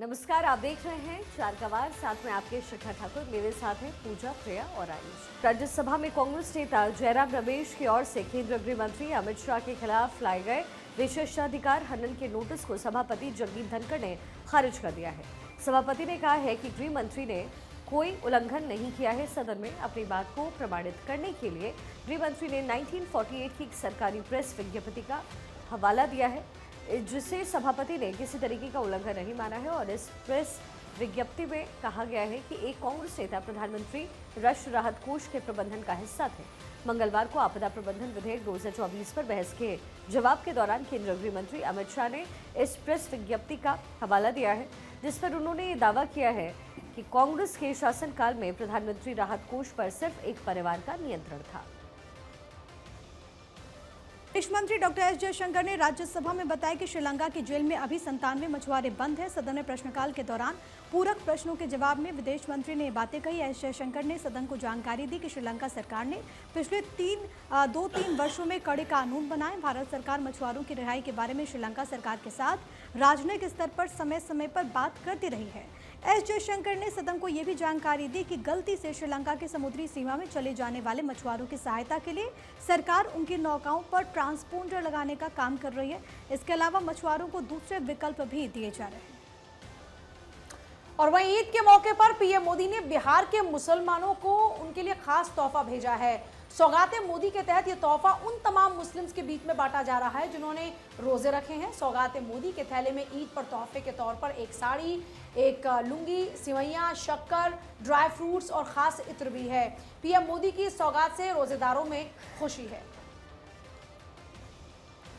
नमस्कार, आप देख रहे हैं चार कवार, साथ में आपके शिखा ठाकुर, मेरे साथ हैं पूजा, प्रिया और आयुष। राज्यसभा में कांग्रेस नेता जयराम रमेश की ओर से केंद्रीय गृह मंत्री अमित शाह के खिलाफ लाए गए विशेषाधिकार हनन के नोटिस को सभापति जगदीप धनखड़ ने खारिज कर दिया है। सभापति ने कहा है कि गृह मंत्री ने कोई उल्लंघन नहीं किया है। सदन में अपनी बात को प्रमाणित करने के लिए गृह मंत्री ने 1948 की सरकारी प्रेस विज्ञप्ति का हवाला दिया है, जिसे सभापति ने किसी तरीके का उल्लंघन नहीं माना है। और इस प्रेस विज्ञप्ति में कहा गया है कि एक कांग्रेस नेता प्रधानमंत्री राष्ट्र राहत कोष के प्रबंधन का हिस्सा थे। मंगलवार को आपदा प्रबंधन विधेयक 2024 पर बहस के जवाब के दौरान केंद्रीय गृह मंत्री अमित शाह ने इस प्रेस विज्ञप्ति का हवाला दिया है, जिस पर उन्होंने ये दावा किया है कि कांग्रेस के शासनकाल में प्रधानमंत्री राहत कोष पर सिर्फ एक परिवार का नियंत्रण था। विदेश मंत्री डॉक्टर एस जयशंकर ने राज्यसभा में बताया कि श्रीलंका की जेल में अभी 97 मछुआरे बंद हैं। सदन में प्रश्नकाल के दौरान पूरक प्रश्नों के जवाब में विदेश मंत्री ने बातें कही। एस जयशंकर ने सदन को जानकारी दी कि श्रीलंका सरकार ने पिछले 2-3 वर्षों में कड़े कानून बनाए। भारत सरकार मछुआरों की रिहाई के बारे में श्रीलंका सरकार के साथ राजनयिक स्तर पर समय समय पर बात करती रही है। एस जयशंकर ने सदन को यह भी जानकारी दी कि गलती से श्रीलंका की समुद्री सीमा में चले जाने वाले मछुआरों की सहायता के लिए सरकार उनकी नौकाओं पर ट्रांसपोंडर लगाने का काम कर रही है। इसके अलावा मछुआरों को दूसरे विकल्प भी दिए जा रहे हैं। और वहीं ईद के मौके पर पीएम मोदी ने बिहार के मुसलमानों को उनके लिए खास तोहफा भेजा है। सौगाते मोदी के तहत ये तोहफा उन तमाम मुस्लिम्स के बीच में बांटा जा रहा है जिन्होंने रोजे रखे हैं। सौगाते मोदी के थैले में ईद पर तोहफे के तौर पर एक साड़ी, एक लुंगी, सिवैयां, शक्कर, ड्राई फ्रूट्स और खास इत्र भी है। पीएम मोदी की सौगात से रोजेदारों में खुशी है।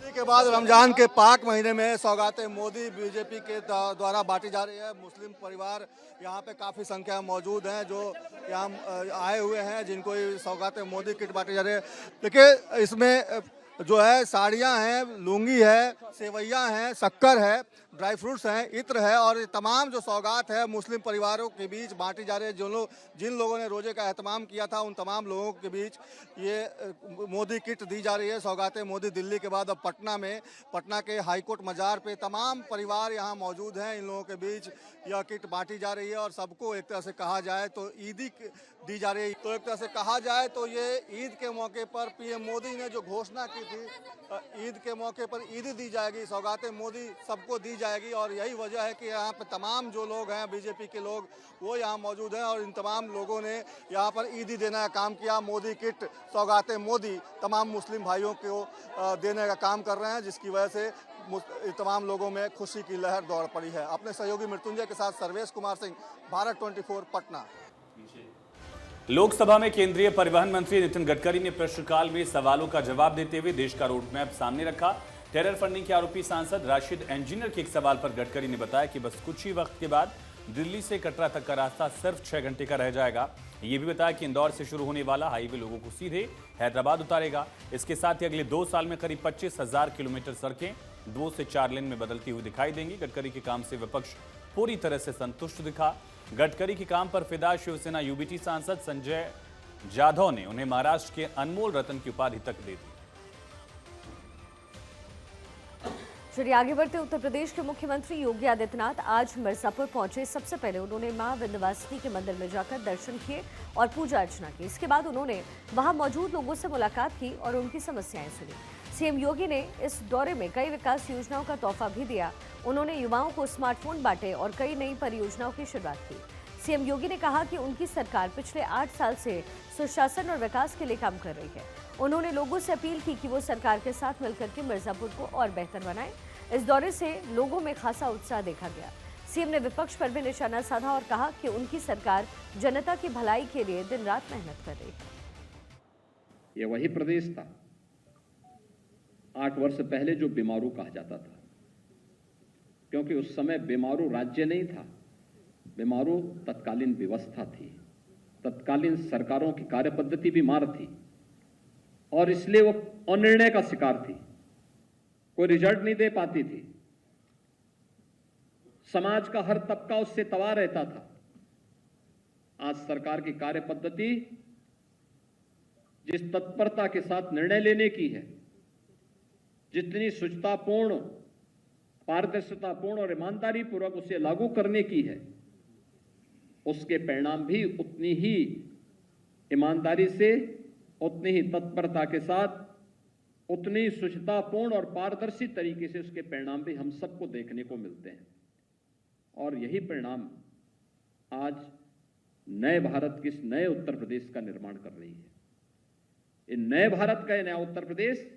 के बाद रमजान के पाक महीने में सौगातें मोदी बीजेपी के द्वारा बांटी जा रही है। मुस्लिम परिवार यहाँ पे काफ़ी संख्या में मौजूद हैं जो यहाँ आए हुए हैं, जिनको ये सौगातें मोदी किट बांटी जा रही है। देखिए, इसमें जो है साड़ियाँ हैं, लुंगी है, सेवैयाँ हैं, शक्कर है, ड्राई फ्रूट्स हैं, इत्र है और ये तमाम जो सौगात है मुस्लिम परिवारों के बीच बांटी जा रही है। जिन लोगों ने रोजे का एहतमाम किया था उन तमाम लोगों के बीच ये मोदी किट दी जा रही है। सौगातें मोदी दिल्ली के बाद अब पटना के हाईकोर्ट मजार पे तमाम परिवार यहाँ मौजूद हैं। इन लोगों के बीच यह किट बांटी जा रही है और सबको एक तरह से कहा जाए तो ईदी दी जा रही है। तो एक तरह से कहा जाए तो ये ईद के मौके पर पीएम मोदी ने जो घोषणा की थी, ईद के मौके पर ईदी दी जाएगी, सौगातें मोदी सबको दी जाएगी। और यही वजह है कि यहाँ पे तमाम जो लोग हैं बीजेपी के लोग वो यहाँ मौजूद हैं और इन तमाम लोगों ने यहाँ पर ईदी देने का काम किया। मोदी किट, सौगातें मोदी तमाम मुस्लिम भाइयों को देने का काम कर रहे हैं, जिसकी वजह से तमाम लोगों में खुशी की लहर दौड़ पड़ी है। अपने सहयोगी मृत्युंजय के साथ सर्वेश कुमार सिंह, भारत 24 पटना। लोकसभा में केंद्रीय परिवहन मंत्री नितिन गडकरी ने प्रश्नकाल में सवालों का जवाब देते हुए देश का रोड मैप सामने रखा। टेरर फंडिंग के आरोपी सांसद राशिद इंजीनियर के एक सवाल पर गडकरी ने बताया कि बस कुछ ही वक्त के बाद दिल्ली से कटरा तक का रास्ता सिर्फ 6 घंटे का रह जाएगा। ये भी बताया कि इंदौर से शुरू होने वाला हाईवे लोगों को सीधे हैदराबाद उतारेगा। इसके साथ ही अगले 2 साल में करीब 25,000 किलोमीटर सड़कें 2 से 4 लेन में बदलती हुई दिखाई देंगी। गडकरी के काम से विपक्ष पूरी तरह से संतुष्ट दिखा। गडकरी के काम पर फिदा शिवसेना यूबीटी सांसद संजय जाधव ने उन्हें महाराष्ट्र के अनमोल रत्न की उपाधि तक दे दी। चलिए आगे बढ़ते। उत्तर प्रदेश के मुख्यमंत्री योगी आदित्यनाथ आज मिर्जापुर पहुंचे। सबसे पहले उन्होंने मां विंध्यवासिनी के मंदिर में जाकर दर्शन किए और पूजा अर्चना की। इसके बाद उन्होंने वहां मौजूद लोगों से मुलाकात की और उनकी समस्याएं सुनी। सीएम योगी ने इस दौरे में कई विकास योजनाओं का तोहफा भी दिया। उन्होंने युवाओं को स्मार्टफोन बांटे और कई नई परियोजनाओं की शुरुआत की। सीएम योगी ने कहा कि उनकी सरकार पिछले 8 साल से सुशासन और विकास के लिए काम कर रही है। उन्होंने लोगों से अपील की कि वो सरकार के साथ मिलकर के मिर्जापुर को और बेहतर बनाएं। इस दौरे से लोगों में खासा उत्साह देखा गया। सीएम ने विपक्ष पर भी निशाना साधा और कहा कि उनकी सरकार जनता की भलाई के लिए दिन रात मेहनत कर रही है। ये वही प्रदेश था 8 वर्ष पहले जो बीमारू कहा जाता था, क्योंकि उस समय बीमारू राज्य नहीं था, बीमारू तत्कालीन व्यवस्था थी, तत्कालीन सरकारों की कार्यपद्धति बीमार थी और इसलिए वो अनिर्णय का शिकार थी, कोई रिजल्ट नहीं दे पाती थी। समाज का हर तबका उससे तबाह रहता था। आज सरकार की कार्यपद्धति जिस तत्परता के साथ निर्णय लेने की है, जितनी शुचितापूर्ण पारदर्शितापूर्ण और ईमानदारी पूर्वक उसे लागू करने की है, उसके परिणाम भी उतनी ही ईमानदारी से, उतनी ही तत्परता के साथ, उतनी शुचितापूर्ण और पारदर्शी तरीके से उसके परिणाम भी हम सबको देखने को मिलते हैं। और यही परिणाम आज नए भारत के, इस नए उत्तर प्रदेश का निर्माण कर रही है। इन नए भारत का, ये नया उत्तर प्रदेश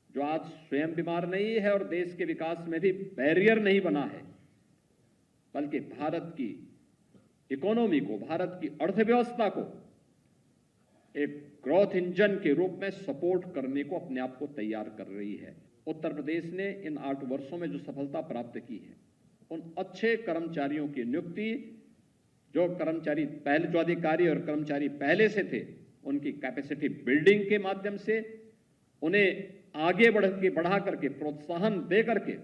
जो आज स्वयं बीमार नहीं है और देश के विकास में भी बैरियर नहीं बना है, बल्कि भारत की इकोनॉमी को, भारत की अर्थव्यवस्था को एक ग्रोथ इंजन के रूप में सपोर्ट करने को अपने आप को तैयार कर रही है। उत्तर प्रदेश ने इन 8 वर्षों में जो सफलता प्राप्त की है, उन अच्छे कर्मचारियों की नियुक्ति, जो कर्मचारी पहले, जो अधिकारी और कर्मचारी पहले से थे, उनकी कैपेसिटी बिल्डिंग के माध्यम से उन्हें आगे बढ़ा करके, प्रोत्साहन दे करके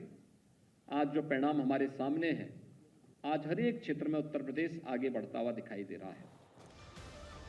आज जो परिणाम हमारे सामने है, आज हर एक क्षेत्र में उत्तर प्रदेश आगे बढ़ता हुआ दिखाई दे रहा है।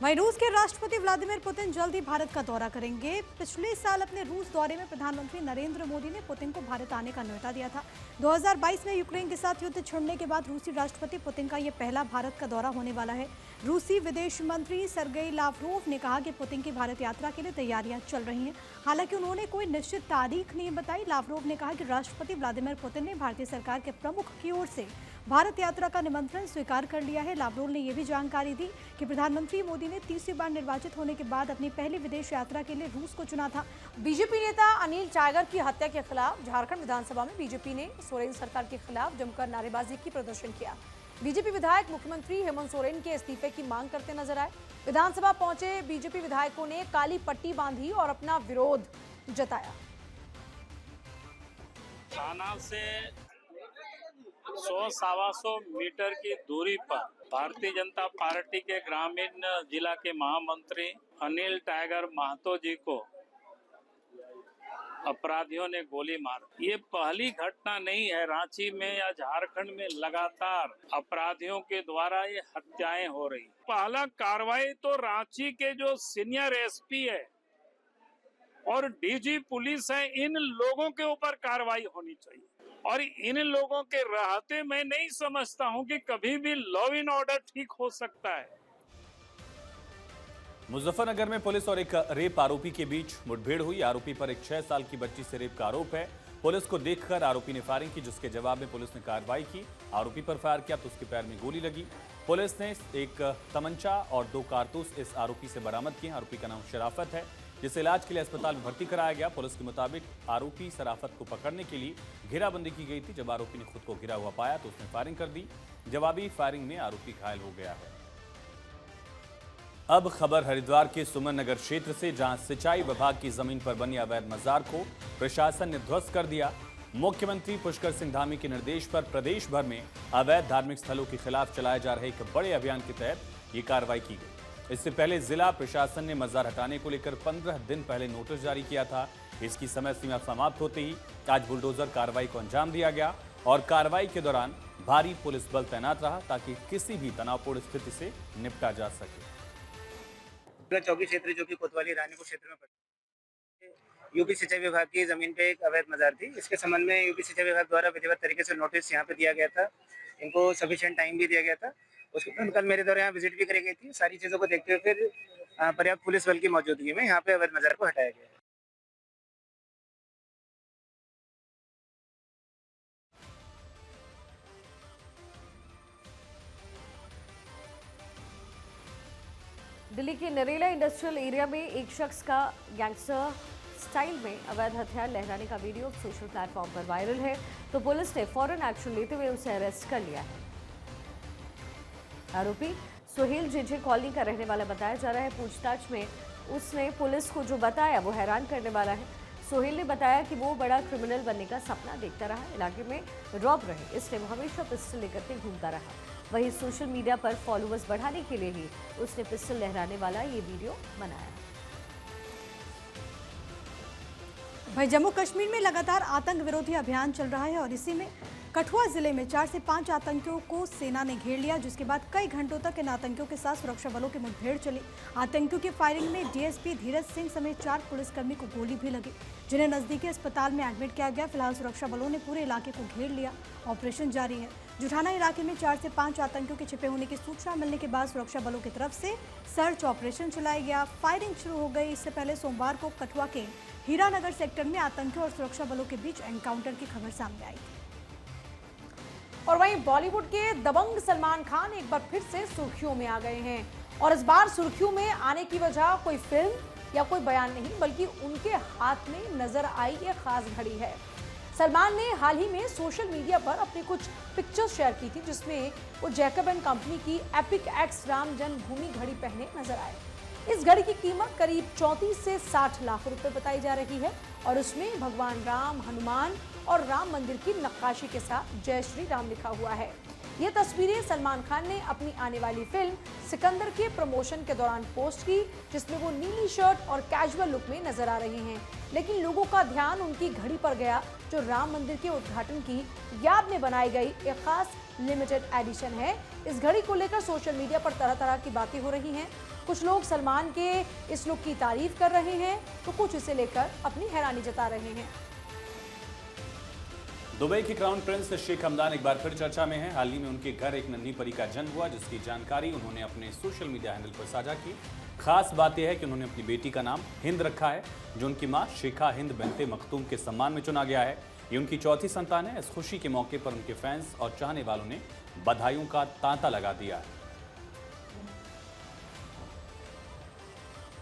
वहीं रूस के राष्ट्रपति व्लादिमीर पुतिन जल्द ही भारत का दौरा करेंगे। पिछले साल अपने रूस दौरे में प्रधानमंत्री नरेंद्र मोदी ने पुतिन को भारत आने का न्योता दिया था। 2022 में यूक्रेन के साथ युद्ध छिड़ने के बाद रूसी राष्ट्रपति पुतिन का यह पहला भारत का दौरा होने वाला है। रूसी विदेश मंत्री सर्गेई लावरोव ने कहा कि पुतिन की भारत यात्रा के लिए तैयारियां चल रही हैं। हालांकि उन्होंने कोई निश्चित तारीख नहीं बताई। लावरोव ने कहा कि राष्ट्रपति व्लादिमीर पुतिन ने भारतीय सरकार के प्रमुख की ओर से भारत यात्रा का निमंत्रण स्वीकार कर लिया है। लावरोव ने यह भी जानकारी दी कि प्रधानमंत्री मोदी ने तीसरी बार निर्वाचित होने के बाद अपनी पहली विदेश यात्रा के लिए रूस को चुना था। बीजेपी नेता अनिल टाइगर की हत्या के खिलाफ झारखंड विधानसभा में बीजेपी ने सोरेन सरकार के खिलाफ जमकर नारेबाजी की प्रदर्शन किया। बीजेपी विधायक मुख्यमंत्री हेमंत सोरेन के इस्तीफे की मांग करते नजर आए। विधानसभा पहुंचे बीजेपी विधायकों ने काली पट्टी बांधी और अपना विरोध जताया। थाना से 100-125 मीटर की दूरी पर भारतीय जनता पार्टी के ग्रामीण जिला के महामंत्री अनिल टाइगर महतो जी को अपराधियों ने गोली मार। ये पहली घटना नहीं है, रांची में या झारखंड में लगातार अपराधियों के द्वारा ये हत्याएं हो रही। पहला कार्रवाई तो रांची के जो सीनियर एसपी है और डीजी पुलिस है, इन लोगों के ऊपर कार्रवाई होनी चाहिए। और इन लोगों के रहते मैं नहीं समझता हूं कि कभी भी लॉ एंड ऑर्डर ठीक हो सकता है। मुजफ्फरनगर में पुलिस और एक रेप आरोपी के बीच मुठभेड़ हुई। आरोपी पर एक 6 साल की बच्ची से रेप का आरोप है। पुलिस को देखकर आरोपी ने फायरिंग की, जिसके जवाब में पुलिस ने कार्रवाई की। आरोपी पर फायर किया तो उसके पैर में गोली लगी। पुलिस ने एक तमंचा और 2 कारतूस इस आरोपी से बरामद किए। आरोपी का नाम शराफत है, जिसे इलाज के लिए अस्पताल में भर्ती कराया गया। पुलिस के मुताबिक आरोपी शराफत को पकड़ने के लिए घेराबंदी की गई थी। जब आरोपी ने खुद को घिरा हुआ पाया तो उसने फायरिंग कर दी। जवाबी फायरिंग में आरोपी घायल हो गया है। अब खबर हरिद्वार के सुमन नगर क्षेत्र से, जहां सिंचाई विभाग की जमीन पर बनी अवैध मजार को प्रशासन ने ध्वस्त कर दिया। मुख्यमंत्री पुष्कर सिंह धामी के निर्देश पर प्रदेश भर में अवैध धार्मिक स्थलों के खिलाफ चलाए जा रहे एक बड़े अभियान के तहत ये कार्रवाई की गई। इससे पहले जिला प्रशासन ने मजार हटाने को लेकर 15 दिन पहले नोटिस जारी किया था। इसकी समय सीमा समाप्त होते ही आज बुलडोजर कार्रवाई को अंजाम दिया गया और कार्रवाई के दौरान भारी पुलिस बल तैनात रहा ताकि किसी भी तनावपूर्ण स्थिति से निपटा जा सके। चौकी क्षेत्र जो कि कोतवाली रानीपुर क्षेत्र में पड़ता है, यूपी सिंचाई विभाग की जमीन पे एक अवैध मजार थी। इसके संबंध में यूपी सिंचाई विभाग द्वारा विधिवत तरीके से नोटिस यहाँ पे दिया गया था। इनको सफिशिएंट टाइम भी दिया गया था। उसके बाद कल मेरे द्वारा यहाँ विजिट भी करी गई थी। सारी चीज़ों को देखते हुए फिर पर्याप्त पुलिस बल की मौजूदगी में यहाँ पे अवैध मजार को हटाया गया। दिल्ली के नरेला इंडस्ट्रियल एरिया में एक शख्स का गैंगस्टर स्टाइल में अवैध हथियार लहराने का वीडियो सोशल प्लेटफॉर्म पर वायरल है, तो पुलिस ने फौरन एक्शन लेते हुए उसे अरेस्ट कर लिया है। आरोपी सुहेल जेजे कॉलोनी का रहने वाला बताया जा रहा है। पूछताछ में उसने पुलिस को जो बताया वो हैरान करने वाला है। सुहेल ने बताया कि वो बड़ा क्रिमिनल बनने का सपना देखता रहा, इलाके में रॉब रहे, इसलिए वो हमेशा पिस्टल लेकर के घूमता रहा। वहीं सोशल मीडिया पर फॉलोअर्स बढ़ाने के लिए ही उसने पिस्टल लहराने वाला ये वीडियो बनाया। भाई जम्मू कश्मीर में लगातार आतंक विरोधी अभियान चल रहा है और इसी में कठुआ जिले में 4 से 5 आतंकियों को सेना ने घेर लिया, जिसके बाद कई घंटों तक इन आतंकियों के साथ सुरक्षा बलों की मुठभेड़ चली। आतंकियों की फायरिंग में डीएसपी धीरज सिंह समेत 4 पुलिसकर्मी को गोली भी लगी, जिन्हें नजदीकी अस्पताल में एडमिट किया गया। फिलहाल सुरक्षा बलों ने पूरे इलाके को घेर लिया, ऑपरेशन जारी है। जुठाना इलाके में 4 से 5 आतंकियों के छिपे होने की सूचना मिलने के बाद सुरक्षा बलों की तरफ से सर्च ऑपरेशन चलाया गया। फायरिंग शुरू हो गई। इससे पहले सोमवार को कठुआ के हीरानगर सेक्टर में आतंकियों और सुरक्षा बलों के बीच एनकाउंटर की खबर सामने आई। और वहीं बॉलीवुड के दबंग सलमान खान एक बार फिर से सुर्खियों में आ गए हैं और इस बार सुर्खियों में आने की वजह कोई फिल्म या कोई बयान नहीं, बल्कि उनके हाथ में नजर आई एक खास घड़ी है। सलमान ने हाल ही में सोशल मीडिया पर अपनी कुछ पिक्चर्स शेयर की थी, जिसमें वो जैकब एंड कंपनी की एपिक एक्स राम जन्मभूमि घड़ी पहने नजर आए। इस घड़ी की कीमत करीब 34 से 60 लाख रुपए बताई जा रही है और उसमें भगवान राम, हनुमान और राम मंदिर की नक्काशी के साथ जय श्री राम लिखा हुआ है। ये तस्वीरें सलमान खान ने अपनी आने वाली फिल्म सिकंदर के प्रमोशन के दौरान पोस्ट की, जिसमें वो नीली शर्ट और कैजुअल लुक में नजर आ रहे हैं। लेकिन लोगों का ध्यान उनकी घड़ी पर गया, जो राम मंदिर के उद्घाटन की याद में बनाई गई एक खास लिमिटेड एडिशन है। इस घड़ी को लेकर सोशल मीडिया पर तरह तरह की बातें हो रही हैं। कुछ लोग सलमान के इस लुक की तारीफ कर रहे हैं, तो कुछ इसे लेकर अपनी हैरानी जता रहे हैं। दुबई के क्राउन प्रिंस शेख हमदान एक बार फिर चर्चा में हैं। हाल ही में उनके घर एक नन्ही परी का जन्म हुआ, जिसकी जानकारी उन्होंने अपने सोशल मीडिया हैंडल पर साझा की। खास बात यह है कि उन्होंने अपनी बेटी का नाम हिंद रखा है, जो उनकी मां शेखा हिंद बिनते मखतूम के सम्मान में चुना गया है। ये उनकी चौथी संतान है। इस खुशी के मौके पर उनके फैंस और चाहने वालों ने बधाइयों का तांता लगा दिया है।